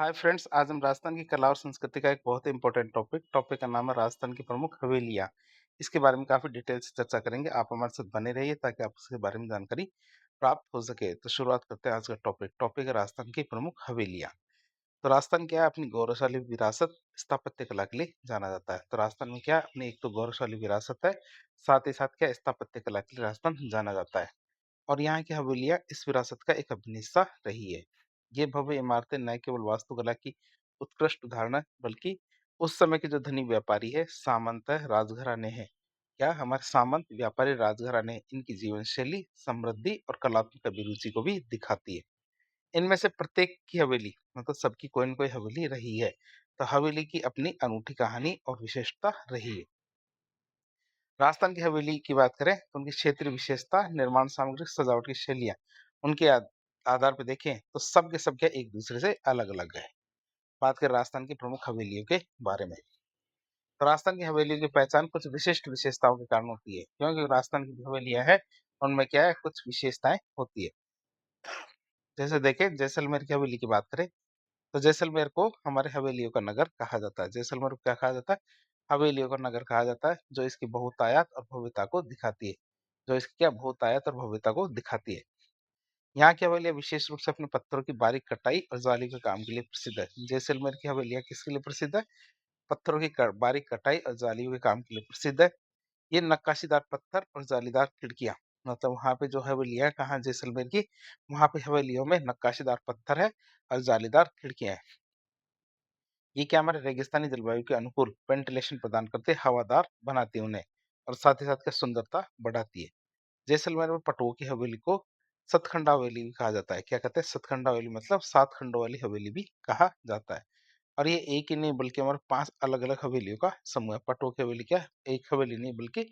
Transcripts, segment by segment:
Hi friends, आज हम राजस्थान की कला और संस्कृति का एक बहुत ही इंपॉर्टेंट टॉपिक का नाम है राजस्थान की प्रमुख हवेलियाँ। इसके बारे में काफ़ी डिटेल से चर्चा करेंगे। आप हमारे साथ बने रहिए ताकि आपको इसके बारे में जानकारी प्राप्त हो सके। तो शुरुआत करते हैं आज का टॉपिक है राजस्थान की प्रमुख हवेलियाँ। तो राजस्थान क्या है, अपनी गौरवशाली विरासत स्थापत्य कला के लिए जाना जाता है। तो राजस्थान में क्या है, अपनी एक तो गौरवशाली विरासत है, साथ ही साथ क्या स्थापत्य कला के लिए राजस्थान जाना जाता है। और यहाँ की हवेलियाँ इस विरासत का एक अभिन्न हिस्सा रही है। ये भव्य इमारतें न केवल वास्तुकला की उत्कृष्ट उदाहरण है, बल्कि उस समय के जो धनी व्यापारी है, सामंत है, राजघराने हैं, क्या हमारे सामंत व्यापारी राजघराने, इनकी जीवन शैली, समृद्धि और कलात्मक अभिरुचि को भी दिखाती है। इनमें से प्रत्येक की हवेली मतलब सबकी कोई न कोई हवेली रही है। तो हवेली की अपनी अनूठी कहानी और विशेषता रही है। राजस्थान की हवेली की बात करें तो उनकी क्षेत्रीय विशेषता, निर्माण सामग्री, सजावट की शैलियाँ, उनके आधार पे देखें तो सब के सब क्या एक दूसरे से अलग-अलग है। बात करें राजस्थान की प्रमुख हवेलियों के बारे में, तो राजस्थान की हवेलियों की पहचान कुछ विशिष्ट विशेषताओं के कारण होती है, क्योंकि राजस्थान की जो हवेलियाँ हैं, उनमें क्या है कुछ विशेषताएँ होती है। जैसे देखें जैसलमेर की हवेली की बात करें, तो जैसलमेर को हमारे हवेलियों का नगर कहा जाता है। जैसलमेर को क्या कहा जाता है? हवेलियों का नगर कहा जाता है, जो इसकी बहुतायत और भव्यता को दिखाती है। जो इसकी क्या बहुतायत और भव्यता को दिखाती है। यहाँ की हवेलियाँ विशेष रूप से अपने पत्थरों की बारीक कटाई और जाली के काम के लिए प्रसिद्ध है। जैसलमेर की हवेलियाँ किसके लिए प्रसिद्ध है? पत्थरों की बारीक कटाई और जालियों के काम के लिए प्रसिद्ध है। ये नक्काशीदार पत्थर और जालीदार खिड़कियाँ, मतलब वहाँ पे जो हवेलियाँ है कहाँ जैसलमेर की, वहाँ पे हवेलियों में नक्काशीदार पत्थर है और जालीदार खिड़कियाँ हैं। ये क्या हमारे रेगिस्तानी जलवायु के अनुकूल वेंटिलेशन प्रदान करते हैं, हवादार बनाती है उन्हें, और साथ ही साथ क्या सुंदरता बढ़ाती है। जैसलमेर में पटुओं की हवेली को सतखंडा हवेली भी कहा जाता है। क्या कहते हैं? सतखंडा हवेली मतलब 7 खंडों वाली हवेली भी कहा जाता है। और ये एक ही नहीं बल्कि हमारे 5 अलग-अलग हवेलियों का समूह है। पटुओं की हवेली क्या है? एक हवेली नहीं बल्कि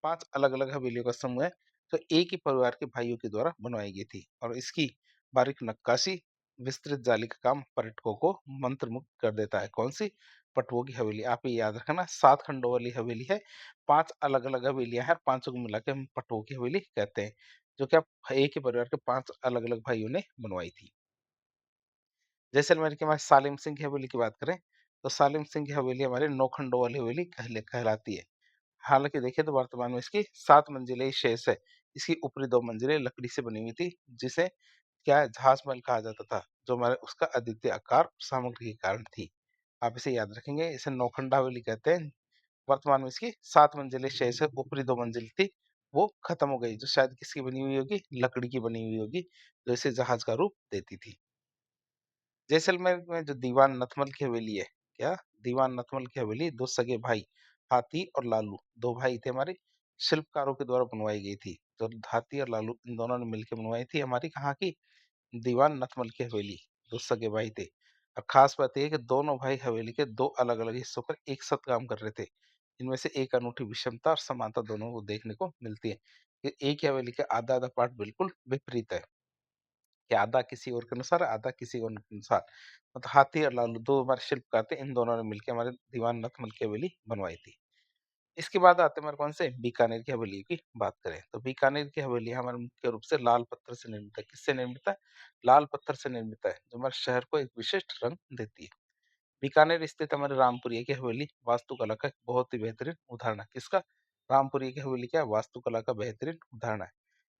5 अलग-अलग हवेलियों का समूह है, जो एक ही परिवार के भाइयों के द्वारा बनवाई गई थी। और इसकी बारीक नक्काशी, विस्तृत जाली का काम पर्यटकों को मंत्रमुग्ध कर देता है। कौन-सी? पटुओं की हवेली। आप ये याद रखना, 7 खंडों वाली हवेली है, 5 अलग-अलग हवेलियाँ हैं, पाँचों को मिला के हम पटुओं की हवेली कहते हैं, जो कि एक ही परिवार के 5 अलग-अलग भाइयों ने बनवाई थी। जैसलमेर के हमारे सालिम सिंह की हवेली की बात करें, तो सालिम सिंह की हवेली हमारे 9 खंडों वाली हवेली कहलाती है। हालाँकि देखिए तो वर्तमान में इसकी 7 मंजिलें ही शेष है। इसकी ऊपरी 2 मंजिलें लकड़ी से बनी हुई थी, जिसे क्या है जहाज महल कहा जाता था, जो हमारे उसका अद्वितीय आकार और सामग्री के कारण थी। आप इसे याद रखेंगे, इसे नौखंडा हवेली कहते हैं। वर्तमान में इसकी 7 मंजिलें शेष है, ऊपरी 2 मंजिल थी, वो खत्म हो गई, जो शायद किसकी बनी हुई होगी? लकड़ी की बनी हुई होगी, जो इसे जहाज का रूप देती थी। जैसलमेर में जो दीवान नथमल की हवेली है, क्या? दीवान नथमल की हवेली 2 सगे भाई, हाथी और लालू, 2 भाई थे हमारे, शिल्पकारों के द्वारा बनवाई गई थी। तो हाथी और लालू इन दोनों ने मिलकर बनवाई थी हमारी कहाँ की? दीवान नथमल की हवेली, 2 सगे भाई थे। और खास बात ये है कि दोनों भाई हवेली के 2 अलग-अलग हिस्सों पर एक साथ काम कर रहे थे। इनमें से एक अनूठी विषमता और समानता दोनों को देखने को मिलती है, कि एक ही हवेली का आधा-आधा पार्ट बिल्कुल विपरीत है। कि आधा किसी और के अनुसार, आधा किसी और के अनुसार। मतलब हाथी और लालू 2 हमारे शिल्पकार थे, इन दोनों ने मिलके हमारे दीवान नथमल की हवेली बनवाई थी। इसके बाद आते हैं हमारे कौन से? बीकानेर की हवेली की बात करें, तो बीकानेर की हवेली हमारे मुख्य रूप से लाल पत्थर से निर्मित है। किससे निर्मित है? लाल पत्थर से निर्मित है, जो हमारे शहर को एक विशिष्ट रंग देती है। बीकानेर स्थित हमारे रामपुरिया की हवेली वास्तुकला का एक बहुत ही बेहतरीन उदाहरण है। किसका? रामपुरिया की हवेली क्या है? वास्तुकला का बेहतरीन उदाहरण है।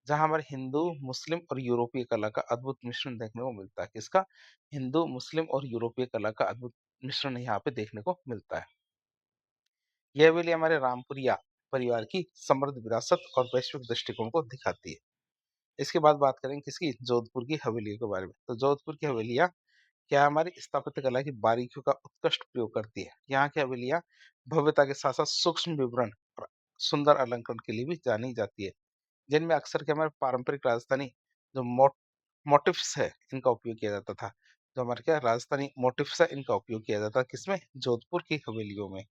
जहाँ हमारे हिंदू, मुस्लिम और यूरोपीय कला का अद्भुत मिश्रण देखने को मिलता है। किसका? हिंदू, मुस्लिम और यूरोपीय कला का अद्भुत मिश्रण यहाँ पे देखने को मिलता है। यह हवेली हमारे रामपुरिया परिवार की समृद्ध विरासत और वैश्विक दृष्टिकोण को दिखाती है। इसके बाद बात करेंगे किसकी? जोधपुर की हवेलियों के बारे में। तो जोधपुर की हवेलियाँ क्या हमारी स्थापत्य कला की बारीकियों का उत्कृष्ट प्रयोग करती है। यहाँ की हवेलियाँ भव्यता के साथ-साथ सूक्ष्म विवरण और सुंदर अलंकरण के लिए भी जानी जाती है। जिनमें अक्सर क्या हमारे पारंपरिक राजस्थानी जो मोटिफ्स है, इनका उपयोग किया जाता था। जो हमारे क्या राजस्थानी मोटिफ्स है, इनका उपयोग किया जाता है किसमें? जोधपुर की हवेलियों में।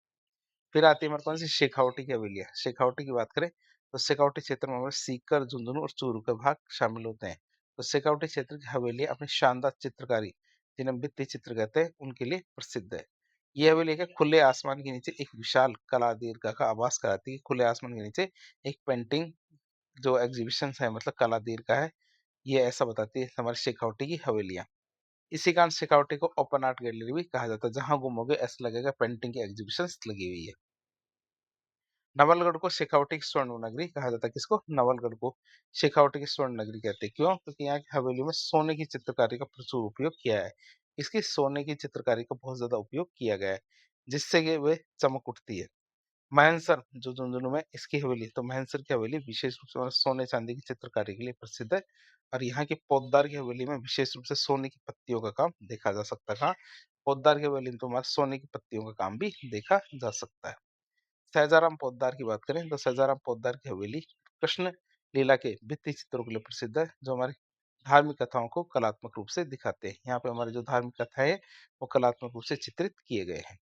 फिर आती है हमारे कौन सी? शेखावटी की हवेलियाँ। शेखावटी की बात करें तो शेखावटी क्षेत्र में हमारे सीकर, झुंझुनू और चूरू के भाग शामिल होते हैं। तो शेखावटी क्षेत्र की हवेलियाँ अपनी शानदार चित्रकारी, जिन्हें हम भित्ति चित्र कहते हैं, उनके लिए प्रसिद्ध है। ये हवेली क्या खुले आसमान के नीचे एक विशाल कला दीर्घा का आभास कराती है। खुले आसमान के नीचे एक पेंटिंग जो एग्जीबिशंस है, मतलब कला दीर्घा है, ये ऐसा बताती है हमारी शेखावटी की हवेलियाँ। इसी कारण शेखावटी को ओपन आर्ट गैलरी भी कहा जाता है, जहाँ घूमोगे ऐसा लगेगा पेंटिंग की एग्जीबिशंस लगी हुई है। नवलगढ़ को शेखावटी की स्वर्ण नगरी कहा जाता है। किसको? नवलगढ़ को शेखावटी की स्वर्ण नगरी कहते हैं। क्यों? क्योंकि यहाँ की हवेली में सोने की चित्रकारी का प्रचुर उपयोग किया है। इसकी सोने की चित्रकारी का बहुत ज्यादा उपयोग किया गया है, जिससे कि वे चमक उठती है। मानेसर जो झुंझुनू में इसकी हवेली है, तो मानेसर की हवेली विशेष रूप से सोने चांदी की चित्रकारी के लिए प्रसिद्ध है। और यहाँ की पोद्दार की हवेली में विशेष रूप से सोने की पत्तियों का काम देखा जा सकता है। हाँ, पोद्दार की हवेली में तो हमारे सोने की पत्तियों का काम भी देखा जा सकता है। सहजाराम पोद्दार की बात करें तो सहजाराम पोद्दार की हवेली कृष्ण लीला के भित्ति चित्रों के लिए प्रसिद्ध है, जो हमारी धार्मिक कथाओं को कलात्मक रूप से दिखाते हैं। यहाँ पे हमारी जो धार्मिक कथाएं हैं वो कलात्मक रूप से चित्रित किए गए हैं।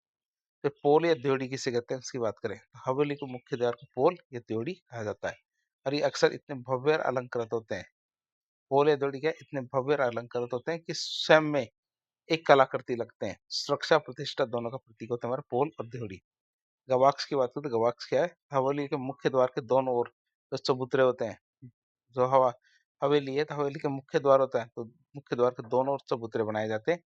फिर पोल या द्योड़ी किसे कहते हैं उसकी बात करें तो हवेली को मुख्य द्वार को पोल या द्योड़ी कहा जाता है। और ये अक्सर इतने भव्य और अलंकृत होते हैं। पोल या द्योड़ी क्या है? इतने भव्य और अलंकृत होते हैं कि स्वयं में एक कलाकृति लगते हैं। सुरक्षा प्रतिष्ठा दोनों का प्रतीक होता है हमारा पोल और द्योड़ी। गवाक्ष की बात करें तो गवाक्ष क्या है? हवेली के मुख्य द्वार के दोनों ओर जो चबूतरे होते हैं, जो हवेली है तो हवेली के मुख्य द्वार होता है, तो मुख्य द्वार के दोनों ओर चबूतरे बनाए जाते हैं,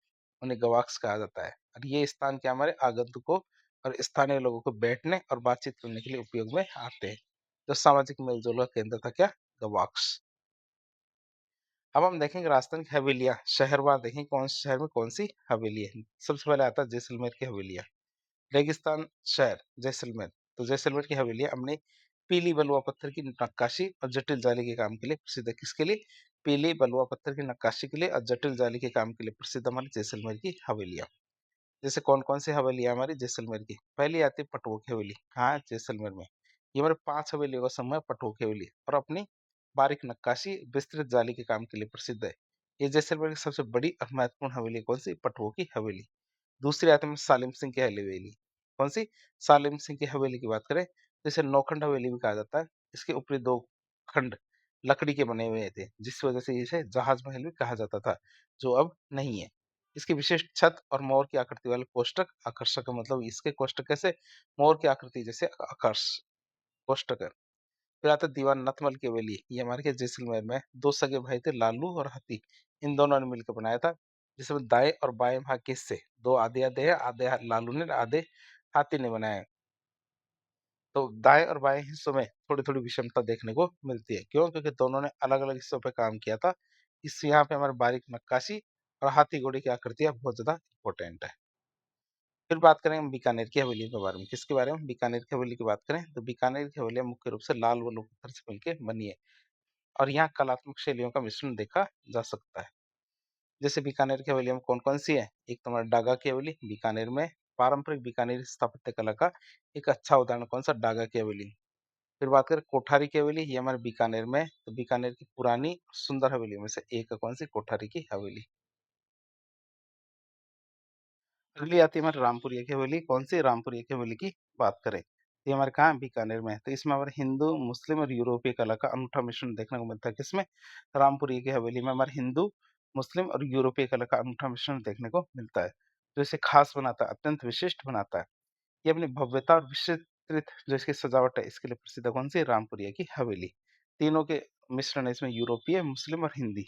उन्हें गवाक्ष कहा जाता है। और ये स्थान क्या हमारे आगंतुकों और स्थानीय लोगों को बैठने और बातचीत करने के लिए उपयोग में आते हैं। जो सामाजिक मेलजोल का केंद्र था क्या? गवाक्ष। अब हम देखेंगे राजस्थान की हवेलियां शहरवार, देखेंगे कौन से शहर में कौन सी हवेली है। सबसे पहले आता है जैसलमेर की हवेलियां। रेगिस्तान शहर जैसलमेर, तो जैसलमेर की हवेलियां अपने पीली बलुआ पत्थर की नक्काशी और जटिल जाली के काम के लिए प्रसिद्ध है। किसके लिए? पीली बलुआ पत्थर की नक्काशी के लिए और जटिल जाली के काम के लिए प्रसिद्ध हमारी जैसलमेर की हवेलियां। जैसे कौन कौन सी हवेलियां हमारी जैसलमेर की? पहली आती है पटवो की हवेली। कहाँ है? जैसलमेर में। ये हमारे 5 हवेलियों का समूह है पटवो की हवेली, और अपनी बारीक नक्काशी विस्तृत जाली के काम के लिए प्रसिद्ध है। ये जैसलमेर की सबसे बड़ी और महत्वपूर्ण हवेली कौन सी? पटवो की हवेली। दूसरी आती है सालिम सिंह की हवेली। कौन सी? सालिम सिंह की हवेली की बात करें तो इसे नौखंड हवेली भी कहा जाता है। इसके ऊपरी 2 खंड लकड़ी के बने हुए थे, जिस वजह से इसे जहाज महल भी कहा जाता था, जो अब नहीं है। इसकी विशिष्ट छत और मोर की आकृति वाले कोष्ठक आकर्षक है। मतलब इसके कोष्ठक कैसे? मोर की आकृति जैसे आकर्ष कोष्ठक है। फिर आता है दीवान नथमल की हवेली। ये हमारे के जैसलमेर में 2 सगे भाई थे, लालू और हाथी। इन दोनों ने मिलकर बनाया था, जिसमें दाएं और बाएं भाग के हिस्से 2 आधे आधे हैं, आधे लालू ने आधे हाथी ने बनाए हैं। तो दाएं और बाएं हिस्सों में थोड़ी थोड़ी विषमता देखने को मिलती है। क्यों? क्योंकि दोनों ने अलग अलग हिस्सों पर काम किया था। इस यहाँ पे हमारे बारीक नक्काशी और हाथी घोड़े की आकृतियां बहुत ज्यादा इंपॉर्टेंट है। फिर बात करें हम बीकानेर की हवेली के बारे में। किसके बारे में? बीकानेर की हवेली की बात करें तो बीकानेर की हवेली मुख्य रूप से लाल बलुआ पत्थर से मिलकर बनी है, और यहाँ कलात्मक शैलियों का मिश्रण देखा जा सकता है। जैसे बीकानेर की हवेली में कौन-कौन सी है? एक तो हमारा डागा की हवेली बीकानेर में, पारंपरिक बीकानेरी स्थापत्य कला का एक अच्छा उदाहरण कौन-सा? डागा की हवेली। फिर बात करें कोठारी की हवेली, ये हमारे बीकानेर में, तो बीकानेर की पुरानी सुंदर हवेलियों में से एक है कौन सी? कोठारी की हवेली। अगली आती है हमारी रामपुरिया की हवेली। कौन सी? रामपुरिया की हवेली की बात करें, ये हमारे कहाँ है? बीकानेर में है। तो इसमें हमारे हिंदू, मुस्लिम और यूरोपीय कला का अनूठा मिश्रण देखने को मिलता है। किसमें? रामपुरिया की हवेली में हमारे हिंदू, मुस्लिम और यूरोपीय कला का अनूठा मिश्रण देखने को मिलता है, जो इसे खास बनाता है, अत्यंत विशिष्ट बनाता है। ये अपनी भव्यता और विस्तृत जो इसकी सजावट है, इसके लिए प्रसिद्ध है कौन सी? रामपुरिया की हवेली। तीनों के मिश्रण है इसमें, यूरोपीय, मुस्लिम और हिंदी।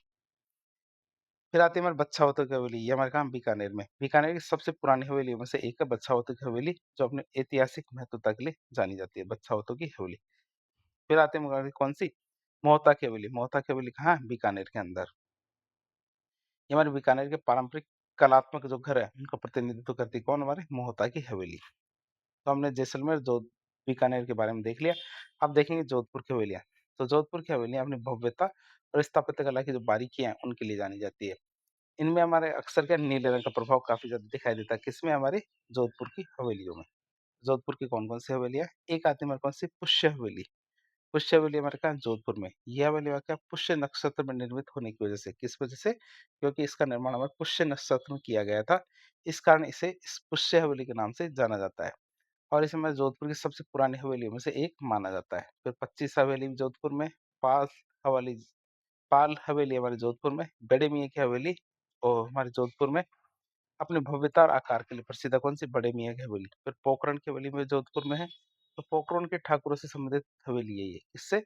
फिर आती है हमारी बच्छावतों की हवेली। ये हमारे कहाँ? बीकानेर में। बीकानेर की सबसे पुरानी हवेलियों में से एक है बच्छावतों की हवेली, जो अपने ऐतिहासिक महत्वता के लिए जानी जाती है, बच्छावतों की हवेली। फिर आते हैं हमारी कौन सी? मोहता की हवेली। मोहता की हवेली कहाँ है? बीकानेर के अंदर। ये हमारे बीकानेर के पारंपरिक कलात्मक जो घर है उनका प्रतिनिधित्व करती है कौन? हमारे मोहता की हवेली। तो हमने जैसलमेर, जो बीकानेर के बारे में देख लिया। अब देखेंगे जोधपुर की हवेलियां। तो जोधपुर की हवेलियां अपनी भव्यता और स्थापत्य कला की जो बारीकियां हैं उनके लिए जानी जाती है। इनमें हमारे अक्सर क्या नीले रंग का प्रभाव काफ़ी ज़्यादा दिखाई देता है। किसमें? हमारी जोधपुर की हवेलियों में। जोधपुर की कौन-कौन सी हवेलियाँ? एक आती है हमारे कौन सी? पुष्य हवेली। पुष्य हवेली हमारे कहाँ? जोधपुर में। यह हवेली क्या पुष्य नक्षत्र में निर्मित होने की वजह से। किस वजह से? क्योंकि इसका निर्माण हमारे पुष्य नक्षत्र में किया गया था। इस कारण इसे इस पुष्य हवेली के नाम से जाना जाता है। और इसे हमारे जोधपुर की सबसे पुरानी हवेलियों में से एक माना जाता है। फिर 25 हवेली जोधपुर में, पाल हवेली पाल हवेली हमारे जोधपुर में, बड़े मियाँ की हवेली और हमारे जोधपुर में अपने भव्यता और आकार के लिए प्रसिद्ध है कौन सी? बड़े मियाँ की हवेली। फिर पोखरण की हवेली में जोधपुर में है, तो पोखरण के ठाकुरों से संबंधित हवेली है ये। किससे?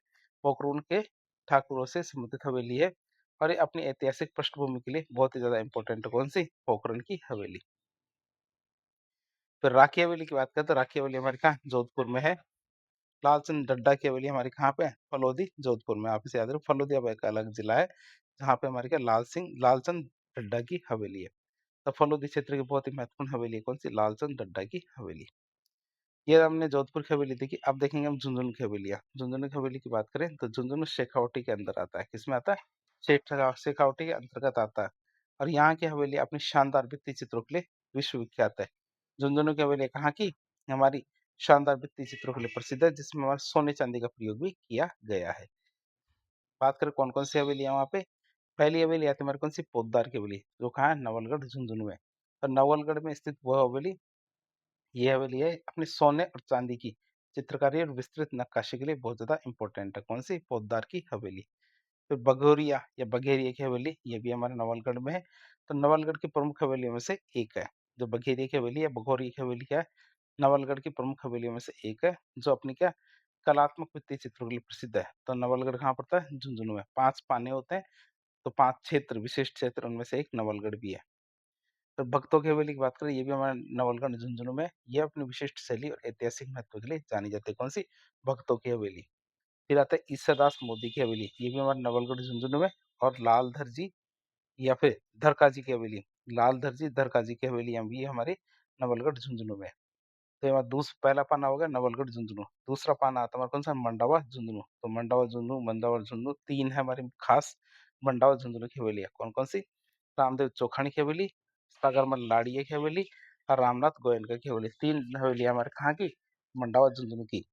पोखरण के ठाकुरों से संबंधित हवेली है, और ये अपनी ऐतिहासिक पृष्ठभूमि के लिए बहुत ही ज़्यादा इम्पोर्टेंट है। कौन-सी? पोखरण की हवेली। फिर राखी हवेली की बात करें तो राखी हवेली हमारे कहाँ? जोधपुर में है। लालचंद ढड्डा की हवेली हमारी कहाँ पे है? फलोदी, जोधपुर में। आप इसे याद रखो, फलोदी अब एक अलग जिला है, जहाँ पे हमारे क्या लालचंद ढड्डा की हवेली है। तो फलोदी क्षेत्र की बहुत ही महत्वपूर्ण हवेली है, कौन-सी? लालचंद ढड्डा की हवेली। ये हमने जोधपुर की हवेली देखी, अब देखेंगे हम झुंझुनू की हवेलियाँ। झुंझुनू की हवेली की बात करें तो झुंझुनू शेखावाटी के अंदर आता है। किसमें आता है? शेखावाटी के अंतर्गत आता है। और यहाँ की हवेली अपनी शानदार भित्ति चित्रों के लिए विश्व-विख्यात है। झुंझुनू की हवेली कहाँ की? हमारी शानदार भित्ति चित्रों के लिए प्रसिद्ध है, जिसमें हमारा सोने-चांदी का प्रयोग भी किया गया है। बात करें कौन-कौन सी हवेली है वहाँ पे? पहली हवेली आती है हमारी कौन-सी? पोद्दार की हवेली, जो कहाँ है? नवलगढ़, झुंझुनू में। और नवलगढ़ में स्थित वो हवेली, ये हवेली है अपने सोने और चांदी की चित्रकारी और विस्तृत नक्काशी के लिए बहुत ज्यादा इंपॉर्टेंट है। कौन सी? पोद्दार की हवेली। फिर बघोरिया या बघेरिया की हवेली, ये भी हमारे नवलगढ़ में है। तो नवलगढ़ की प्रमुख हवेलियों में से एक है। जो बघेरिया की हवेली या बघोरी की हवेली क्या है? नवलगढ़ की प्रमुख हवेलियों में से एक है, जो अपनी क्या कलात्मक भित्ति चित्रों के लिए प्रसिद्ध है। तो नवलगढ़ कहाँ पड़ता है? झुंझुनू में। 5 पाने होते हैं, तो 5 क्षेत्र, विशिष्ट क्षेत्र, उनमें से एक नवलगढ़ भी है। तो भक्तों की हवेली की बात करें, ये भी हमारे नवलगढ़ झुंझुनू में। ये अपनी विशिष्ट शैली और ऐतिहासिक महत्व के लिए जानी जाती है। कौन सी? भक्तों की हवेली। फिर आता है ईसादास मोदी की हवेली, ये भी हमारे नवलगढ़ झुंझुनू में। और लालधर जी या फिर धरका जी की हवेली, लालधर जी धरका जी की हवेली भी हमारे नवलगढ़ झुंझुनू में। तो हमारा पहला पाना हो गया नवलगढ़ झुंझुनू। दूसरा पाना आता है हमारा कौन सा? मंडावा झुंझुनू। तो मंडावा झुंझुनू तीन है हमारी खास मंडावा झुंझुनू की हवेलियाँ। कौन कौन सी? रामदेव चौखानी की हवेली, सागरमल लाड़िया की हवेली और रामनाथ गोयनका की हवेली। तीन हवेलियाँ हमारे कहाँ की? मंडावा झुंझुनू की।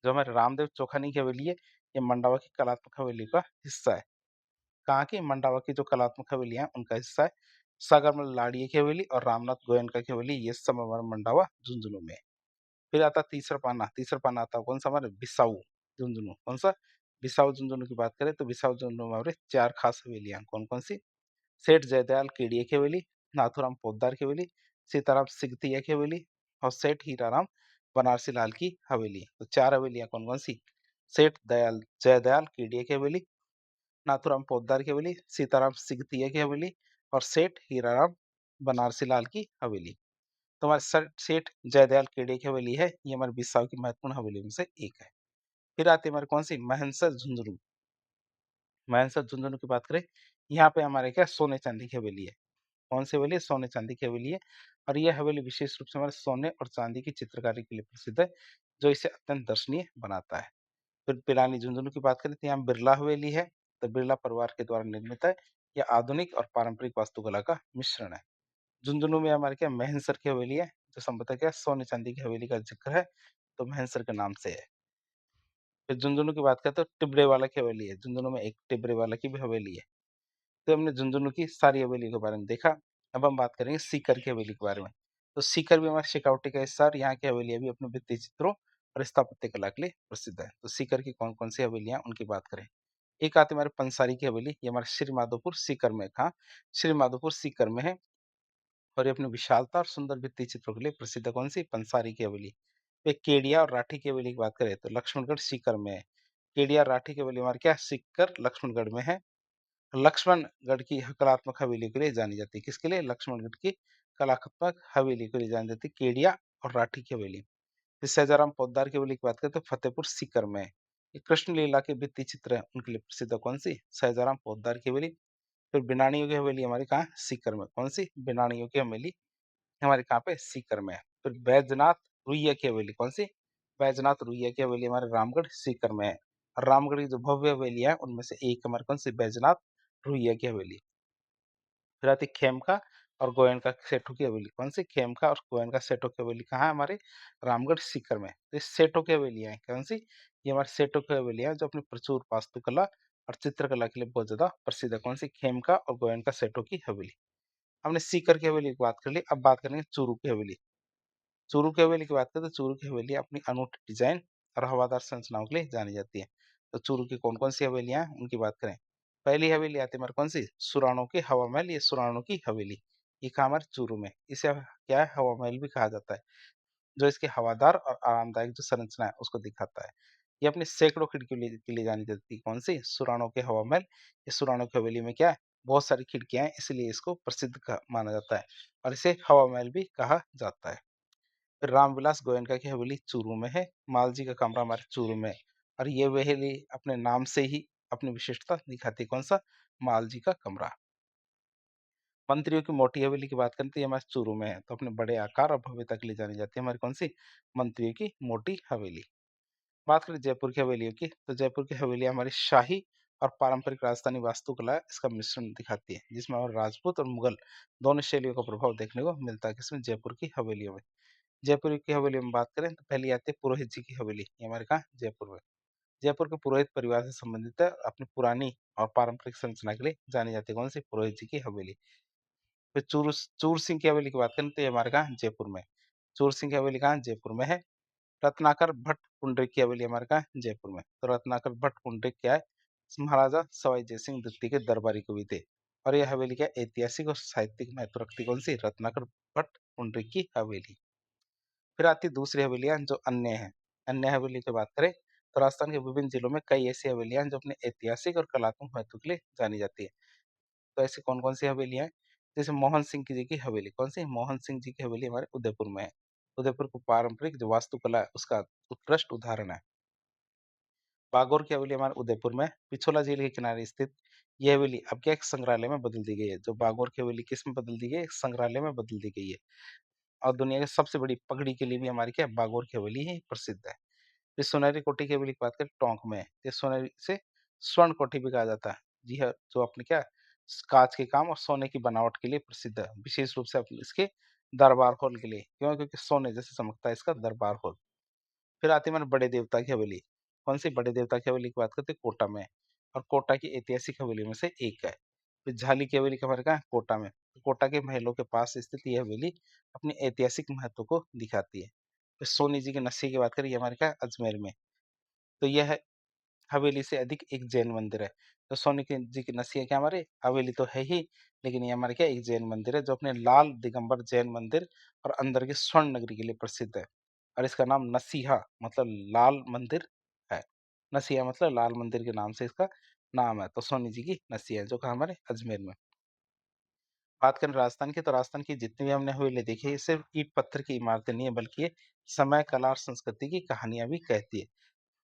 जो हमारे रामदेव चौखानी की हवेली है, ये मंडावा की कलात्मक हवेली का हिस्सा है। कहाँ की? मंडावा की जो कलात्मक हवेलियाँ हैं, उनका हिस्सा है। सागरमल लाड़िया की हवेली और रामनाथ गोयनका की हवेली, ये सब हमारा मंडावा झुंझुनू में है। फिर आता है तीसरा पाना आता है कौन सा? हमारे बिसाऊ झुंझुनू। कौन सा? बिसाऊ झुंझुनू की बात करें तो बिसाऊ झुंझुनू में हमारे 4 खास हवेलियाँ हैं। कौन-कौन सी? सेठ जयदयाल केडिया की हवेली, नाथूराम पोद्दार की हवेली, सीताराम सिगतिया की हवेली और सेठ हीराराम बनारसी लाल की हवेली। तो 4 हवेलियाँ कौन-कौन सी? जयदयाल केडिया की हवेली, नाथूराम पोद्दार की हवेली, सीताराम सिगतिया की हवेली और सेठ हीराराम बनारसी लाल की हवेली। तो हमारे सेठ जयदयाल केडिया की हवेली है, ये हमारे बिसाऊ की महत्वपूर्ण हवेलियों में से एक है। फिर आती है हमारी कौन सी? महनसर झुंझुनू। महनसर झुंझुनू की बात करें, यहाँ पे हमारे क्या सोने चांदी की हवेली है। कौन सी हवेली है? सोने चांदी की हवेली है। और यह हवेली विशेष रूप से हमारे सोने और चांदी की चित्रकारी के लिए प्रसिद्ध है, जो इसे अत्यंत दर्शनीय बनाता है। फिर पिलानी झुंझुनू की बात करें तो यहाँ बिरला हवेली है। तो बिरला परिवार के द्वारा निर्मित है। यह आधुनिक और पारंपरिक वास्तुकला का मिश्रण है। झुंझुनू में हमारे क्या महनसर की हवेली है, जो संभवतः क्या सोने चांदी की हवेली का जिक्र है, तो महनसर के नाम से है। फिर झुंझुनू की बात करें तो टिबरे वाला की हवेली है। झुंझुनू में एक टिबरे वाला की भी हवेली है। तो हमने झुंझुनू की सारी हवेली के बारे में देखा। अब हम बात करेंगे सीकर की हवेली के बारे में। तो सीकर भी हमारे शेखावटी का हिस्सा है और यहाँ की हवेलियाँ भी अपने भित्ति चित्रों और स्थापत्य कला के लिए प्रसिद्ध है। तो सीकर की कौन कौन सी हवेलियाँ, उनकी बात करें। एक आती है हमारे पंसारी की हवेली, ये हमारे श्री माधोपुर सीकर में। कहाँ? श्री माधोपुर सीकर में है। और ये अपनी विशालता और सुंदर भित्ति चित्रों के लिए प्रसिद्ध है। कौन सी? पंसारी की हवेली। एक केडिया और राठी की हवेली की बात करें तो लक्ष्मणगढ़ सीकर में है। केडिया और राठी की हवेली हमारे क्या? सीकर लक्ष्मणगढ़ में है। लक्ष्मणगढ़ की कलात्मक हवेली के लिए जानी जाती है। किसके लिए? लक्ष्मणगढ़ की कलात्मक हवेली के लिए जानी जाती है, केडिया और राठी की हवेली। फिर सहजाराम पोद्दार की हवेली की बात करें तो फतेहपुर सीकर में है। ये कृष्ण लीला के भित्ति चित्र है, उनके लिए प्रसिद्ध है। कौन सी? सहजाराम पोद्दार की हवेली। फिर बिनानियों की हवेली हमारी कहाँ है? सीकर में। कौन सी? बिनानियों की हवेली हमारे कहाँ पे? सीकर में है। फिर बैजनाथ रुइया की हवेली। कौन सी? बैजनाथ रुइया की हवेली हमारे रामगढ़ सीकर में है। और रामगढ़ की जो भव्य हवेलियाँ हैं, उनमें से एक हमारे कौन सी? बैजनाथ रुइया की हवेली। फिर आती है खेमका और गोयनका सेठों की हवेली। कौन सी? खेमका और गोयनका सेठों की हवेली कहाँ है? हमारे रामगढ़ सीकर में। तो ये सेठों की हवेलियाँ हैं। कौन सी? ये हमारे सेठों की हवेलियाँ हैं, जो अपनी प्रचुर वास्तुकला और चित्रकला के लिए बहुत ज्यादा प्रसिद्ध है। कौन सी? खेमका और गोयनका सेठों की हवेली। हमने सीकर की हवेली की बात कर ली, अब बात करेंगे चूरू की हवेली। चूरू की हवेली की बात करें तो चूरू की हवेली अपनी अनूठी डिजाइन और हवादार संरचनाओं के लिए जानी जाती है। तो चूरू की कौन कौन सी हवेलियां हैं, उनकी बात करें। पहली हवेली आती है हमारे कौन सी? सुराणों की हवा महल, ये सुराणों की हवेली। ये कहाँ? हमारे चूरू में। इसे क्या है? हवा महल भी कहा जाता है, जो इसकी हवादार और आरामदायक जो संरचना है उसको दिखाता है। ये अपनी सैकड़ों खिड़कियों के लिए जानी जाती है। कौन-सी? सुराणों के हवा महल। ये सुराणों की हवेली में क्या है? बहुत सारी खिड़कियाँ हैं, इसलिए इसको प्रसिद्ध माना जाता है और इसे हवा महल भी कहा जाता है। फिर रामविलास गोयनका की हवेली चूरू में है। मालजी का कमरा हमारे चूरू में है और ये हवेली अपने नाम से ही अपनी विशिष्टता दिखाती है। कौन-सा? मालजी का कमरा। मंत्रियों की मोटी हवेली की बात करें तो ये हमारे चूरू में है, तो अपने बड़े आकार और भव्यता के लिए जानी जाती है हमारी कौन-सी? मंत्रियों की मोटी हवेली। बात करें जयपुर की हवेलियों की, तो जयपुर की हवेलियाँ हमारी शाही और पारंपरिक राजस्थानी वास्तुकला इसका मिश्रण दिखाती है, जिसमें और राजपूत और मुगल दोनों शैलियों का प्रभाव देखने को मिलता है। किसमें? जयपुर की हवेलियों में। जयपुर की हवेलियों में बात करें तो पहली आती है पुरोहित जी की हवेली, ये हमारे कहाँ? जयपुर में। जयपुर के पुरोहित परिवार से संबंधित है, अपनी पुरानी और पारंपरिक संरचना के लिए जानी जाती है। कौन सी? पुरोहित जी की हवेली। फिर चूर सिंह की हवेली की बात करें तो ये हमारे कहाँ? जयपुर में। चूर सिंह की हवेली कहाँ? जयपुर में है। रत्नाकर भट्ट पुंडरीक की हवेली हमारे कहाँ है? जयपुर में। तो रत्नाकर भट्ट पुंडरीक क्या है? महाराजा सवाई जयसिंह द्वितीय के दरबारी कवि थे और यह हवेली क्या है? ऐतिहासिक और साहित्यिक महत्व रखती है। कौन सी? रत्नाकर भट्ट पुंडरीक की हवेली। फिर आती है दूसरी हवेलियां जो अन्य हैं। अन्य हवेली की बात करें तो राजस्थान के विभिन्न जिलों में कई ऐसी हवेलियां हैं जो अपने ऐतिहासिक और कलात्मक महत्व के लिए जानी जाती है। तो ऐसी कौन-कौन सी हवेलियाँ हैं? जैसे मोहन सिंह जी की हवेली, कौन-सी? मोहन सिंह जी की हवेली हमारे उदयपुर में है। उदयपुर को पारंपरिक जो वास्तुकला है उसका उत्कृष्ट उदाहरण है। बागौर की हवेली हमारे उदयपुर में है। पिछोला झील के किनारे स्थित ये हवेली अब क्या एक संग्रहालय में बदल दी गई है। जो बागौर की हवेली किस में बदल दी गई है? एक संग्रहालय में बदल दी गई है। और दुनिया की सबसे बड़ी पगड़ी के लिए भी हमारी क्या है? बागौर की हवेली ही प्रसिद्ध है। फिर सुनहरी कोठी की हवेली की बात करें टोंक में है। ये सुनहरी से स्वर्ण कोठी भी कहा जाता है। जी हाँ, जो अपने क्या है, काँच के काम और सोने की बनावट के लिए प्रसिद्ध है। विशेष रूप से अपने इसके दरबार हॉल के लिए। क्यों? क्योंकि सोने जैसे चमकता है इसका दरबार हॉल। फिर आती है हमारे बड़े देवता की हवेली। कौन-सी? बड़े देवता की हवेली की बात करते हैं कोटा में और कोटा की ऐतिहासिक हवेलियों में से एक है। फिर झाली की हवेली हमारे कहाँ है? कोटा में। तो कोटा के महलों के पास स्थित ये हवेली अपनी ऐतिहासिक महत्व को दिखाती है। फिर सोनी जी के नस्ये की बात करें ये हमारे कहाँ है? अजमेर में। तो यह हवेली से अधिक एक जैन मंदिर है। तो सोनी के जी की नस्ये क्या हमारे? हवेली तो है ही, लेकिन ये हमारे क्या एक जैन मंदिर है जो अपने लाल दिगंबर जैन मंदिर और अंदर की स्वर्ण नगरी के लिए प्रसिद्ध है। और इसका नाम नसीहा मतलब लाल मंदिर है। नसीहा मतलब लाल मंदिर के नाम से इसका नाम है। तो सोनी जी की नस्ये है जो कहाँ हमारे? अजमेर में। बात करें राजस्थान की तो राजस्थान की जितनी भी हमने हवेली देखी है, ये सिर्फ ईंट पत्थर की इमारतें नहीं है बल्कि ये समय, कला और संस्कृति की कहानियाँ भी कहती है।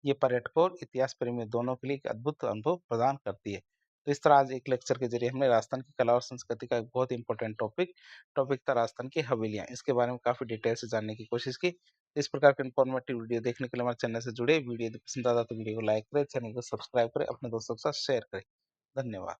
ये पर्यटकों और इतिहास प्रेमियों दोनों के लिए एक अद्भुत अनुभव प्रदान करती है। तो इस तरह आज एक लेक्चर के ज़रिए हमने राजस्थान की कला और संस्कृति का एक बहुत इंपॉर्टेंट टॉपिक था राजस्थान की हवेलियाँ। इसके बारे में काफ़ी डिटेल से जानने की कोशिश की। इस प्रकार के इन्फॉर्मेटिव वीडियो देखने के लिए हमारे चैनल से जुड़े। वीडियो यदि पसंद आता है तो वीडियो को लाइक करें, चैनल को सब्सक्राइब करें, अपने दोस्तों के साथ शेयर करें। धन्यवाद।